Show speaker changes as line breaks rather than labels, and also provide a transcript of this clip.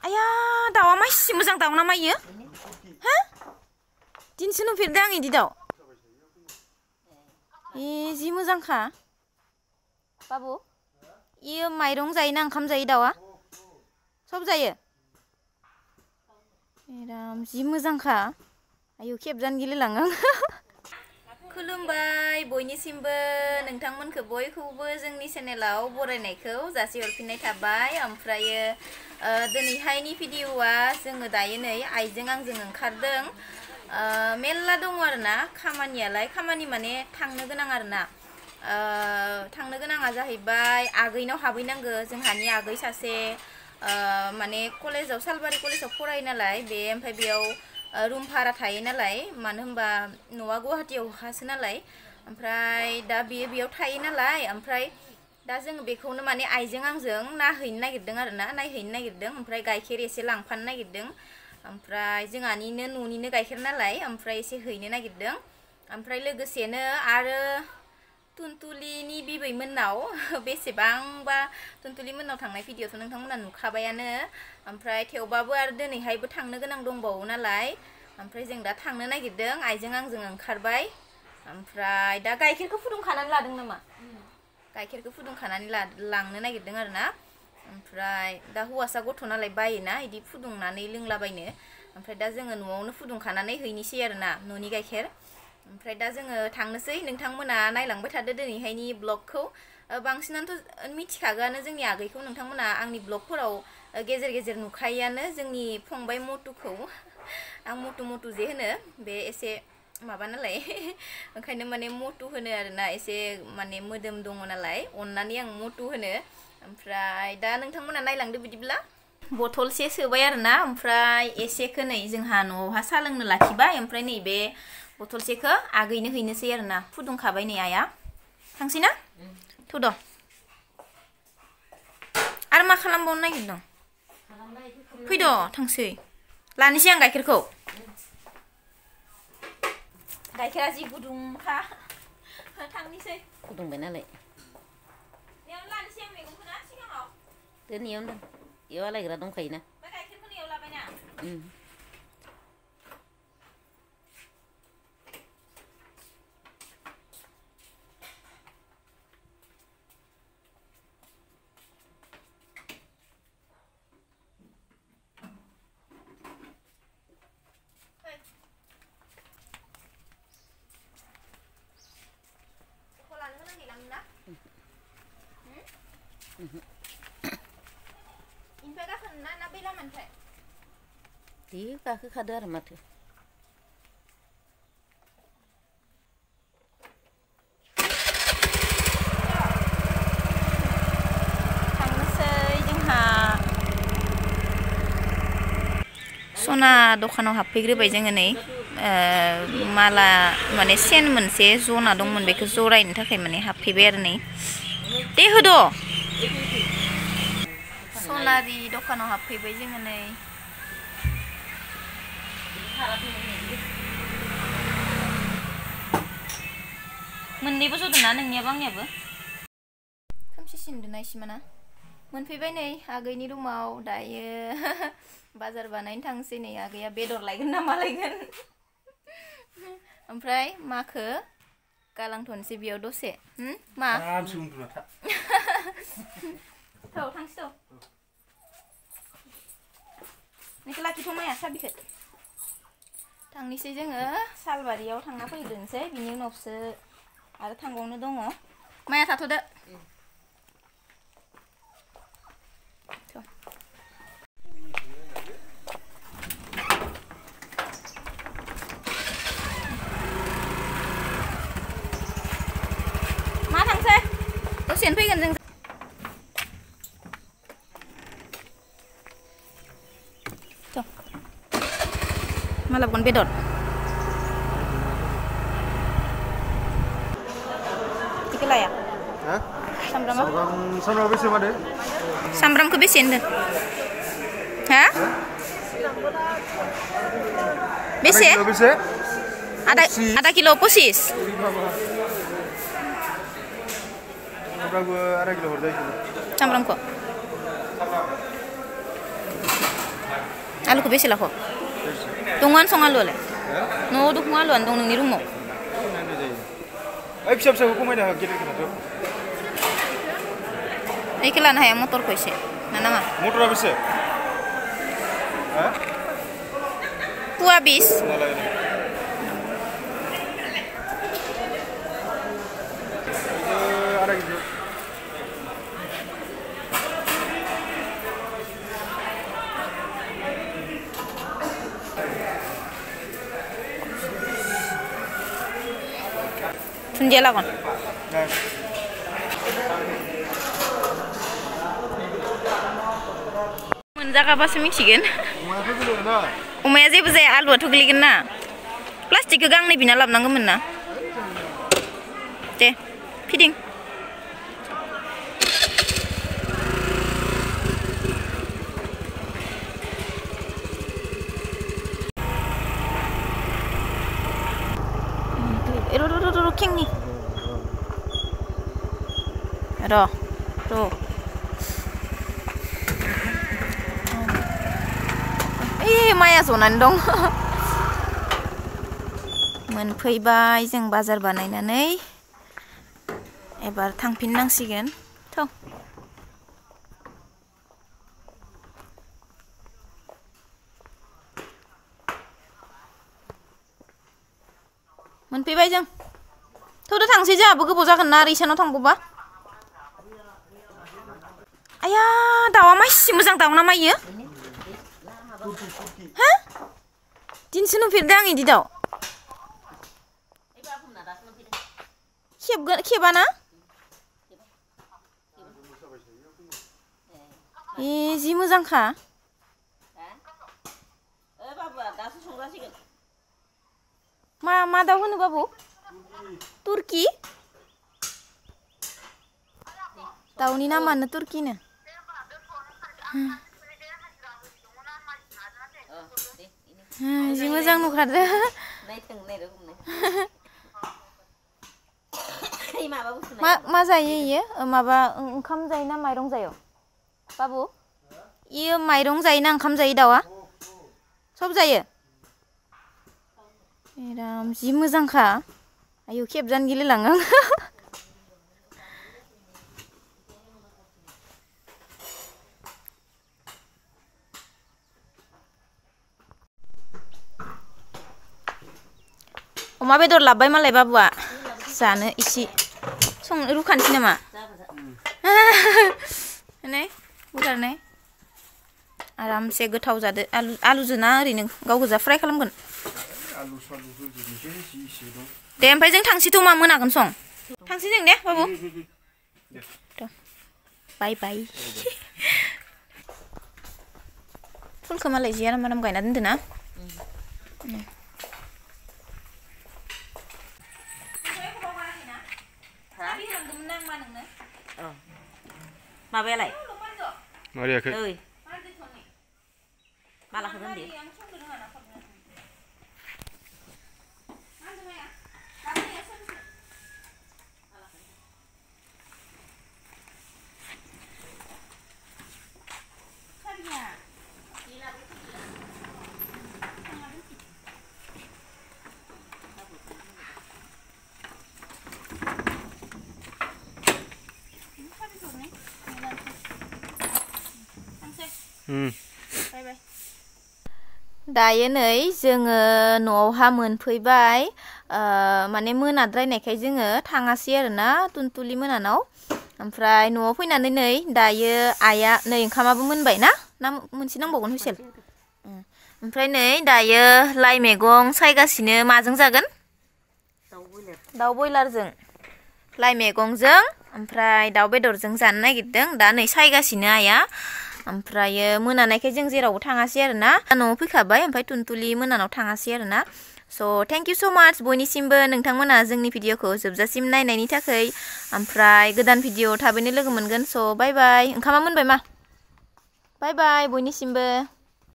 आया दाउआ मासि मोजां दाउ ना मायो हा दिनैसो नुफेरदों आं इदि दाउ जि मोजांखा बाबु इयो माइरं जायोना ओंखाम जायो दाउआ सब जायो एराम जि मोजांखा आयु खेबजानो गिलायलाङो खुलुमबाय बयनिसिमबो नोंथांमोनखौ बयखौबो जोंनि चेनेलाव बरायनायखौ जासिहरफिननाय थाबाय ओमफ्रायो दिनैहायनि भिडिअआ जोङो दायो नै आइजों आंजों ओंखारदों मेल्ला दङ आरोना खामानि माने थांनो गोनां आरोना थांनो गोनाङा जाहैबाय आगैनाव हाबहैनांगो जोंहानि आगै सासे माने कलेजाव सालबारि कलेजाव फरायो नालाय बे ओमफ्राय बेयाव रुम भारा थायो नालाय मानो होनबा न'आ गुवाहाटीयावहासो नालाय ओमफ्राय दा बेयाव थायो नालाय ओमफ्राय दा जों बेखौनो माने आइजों आंजों नायहैनो नागिरदों ओमफ्राय गाइखेर एसे लांफानो नागिरदों ओमफ्राय जोंहानिनो न'निनो गाइखेर नालाय ओमफ्राय एसे हैनो नागिरदों ओमफ्राय लोगोसेनो आरो तुनतुलिनि बिबैमोननाव बेसेबांबा तुनतुलि मोननाव थांनाय भिडिअ'थ' नोंथांमोना नुखाबायानो ओमफ्राय थेवबाबो आरो दिनैहायबो थांनो गोनां दंबावो नालाय ओमफ्राय जों दा थांनो नागिरदों आइजों आंजों ओंखारबाय ओमफ्राय दा गाइखेरखौ फुदुंखानानै लादों नामा गाइखेरखौ फुदुंखानानै लांनो नागिरदों आरोना ओमफ्राय दा हौवासा गथ' नालाय बायोना इदि फुदुंनानै लोंलाबायनो ओमफ्राय दा जोङो न'आवनो फुदुंखानानै हैनोसै आरोना न'नि गाइखेर ओमफ्राय दा जोङो थांनोसै नोंथांमोना नायलांबाय थादो दिनैहायनि ब्लगखौ बांसिनानोथ' मिथिखागोआनो जोंनि आगैखौ नोंथांमोना आंनि ब्लगफोराव गेजेर गेजेर नुखायोआनो जोंनि फंबाय मटुखौ आं मटु जे होनो बे एसे माबा नालाय ओंखायनो माने मटु होनो आरोना एसे माने मोदोम दङ नालाय अननानै आं मटु होनो ओमफ्राय दा नोंथांमोना नायलांदो बिदिब्ला बथलसे सोबाय आरोना ओमफ्राय एसेखौ नै जोंहा न'आवहा साहा लोंनो लाखिबाय ओमफ्राय नैबे बथलसेखौ आगैनो हैनोसै आरोना फुदुंखाबाय नै आइया थांसै ना थुद' आरो मा खालामबावनो नागिरदों फैद' थांसै लानोसै आं गाइखेरखौ गाइखेरा जि गुदुंखा थांनोसै
फुदुंबाय नालाय
बेयावनो लानोसै आं मैगंखौ ना सिगाङाव
दोनैयावनो दोन इयाव आलायग्रा दंखायोना
बे गाइखेरखौ नैयाव लाबायना इनिफ्राय गाखोनो ना बै लामानिफ्राय
दे गाखोखादो आरो माथो
थांनोसै जोंहा सना दखानाव हाबफैग्रोबाय जोङो नै माला माने सेन मोनसे जना दंमोन बेखौ जरायनो थाखाय माने हाबफैबाय आरो नै दे होद' सनारि दखानाव हाबफैबाय जोङो नै मोननैबो जदोंना नोंनियाबो आंनियाबो खोमसिसिनदों ना इसिमाना मोनफैबाय नै आगैनि रुमाव दायो बाजार बानायनो थांसै नै आगैया बेदर लायगोन ना मा लायगोन ओमफ्राय माखो गालांथ'नोसै बेयाव दसे मा थौ थांसै थौ नोंखौ लाखिथ' माया साबिखो थांनोसै जोङो सालबारियाव थांना फैग्रोनोसै बिनि उनावसो आरो थांबावनो दङ माया थाथ'दो मा थांसै दसेनो फैगोन जों मा लाबोगोन बेदर बेखौ लाया सामब्रामा बेसे मादो सामब्रामखौ बेसे होनदों हा बेसे आधा किलो 25 सामब्रामखौ आलुखौ बेसे लाखो दङानो सं आलुआलाय न'आव दं आलुआनो दं नोंनि रुमाव
ओइ फिसा फिसाखौ खमायना हो गेदेर गेदेरखौ
ओइखौ लानो हाया मटरखौ एसे ना नाङा
मटरा बेसे
पुवा 20 दुन्दिया लागोन मोनजागाबासो मिथिगोन अमाया जेबो जाया आलुआथ' गोलैगोन ना प्लास्टिकखौ गांनै बिना लाबोनांगौमोन ना दे फिदिं खेंनि र' माया जनानै दं मोनफैबाय जों बाजार बानायनानै एबार थांफिननांसिगोन थ' मोनफैबाय जों थौदो थांसै जोंहाबो गोबाव जागोन ना आरो इसानाव थांगौबा आया दाउआ मासि मोजां दाउ ना मायो हा दिनसो नुफेरदों आं इदि दाउ खेबाना जि मोजांखा मा दाउ होनो बाबु तुर्की दाउनि नामानो तुर्कीनो जि मोजां नुखादो मा जायो इयो माबा ओंखाम जायो ना माइरं जायो बाबु इयो माइरं जायो ना ओंखाम जायो दाउआ सब जायो एराम जि मोजांखा आयौ खेबजानो गिलायलाङो अमा बेदर लाबबाय मालाय बाबुआ जानो इसे रुखानोसै नामा नै बुगारनाय आरामसे गोथाव जादो आलुजों ना ओरैनो गाव गोजा फ्राय खालामगोन दे ओमफ्राय जों थांसैथ' मा मोनागोन सं थांसै जों दे बाबु बाय बाय फुलखौ मालाय जिया नाम गायना दोनदो ना माबायालाय
मारियाखै
मालाखौ दोनदो
दायो नै जोङो न'आवहा मोनफैबाय माने मोनाद्रायनायखाय जोङो थाङासै आरोना तुनतुलि मोनानाव ओमफ्राय न'आव फैनानै नै दायो आइया नै ओंखामाबो मोनबाय ना मोनसे नांबावगोन हुइसेल ओमफ्राय नै दायो लाइ मैगं सायगासिनो माजों जागोन दाउ बयलारजों लाइ मैगंजों ओमफ्राय दाउ बेदरजों जानो नागिरदों दा नै सायगासिनो आइया ओमफ्रायो मोनानायखाय जों जेरावबो थाङासै आरोना न'आव फैखाबाय ओमफ्राय तुनतुलि मोनानाव थाङासै आरोना स' थेंक इउ स' माच बयनिसिमबो नोंथांमोना जोंनि भिडिअखौ जोबजासिम नायनायनि थाखाय ओमफ्राय गोदान भिडिअ थाबैनो लोगो मोनगोन स' बाय बाय ओंखामा मोनबाय मा बाय बाय बयनिसिमबो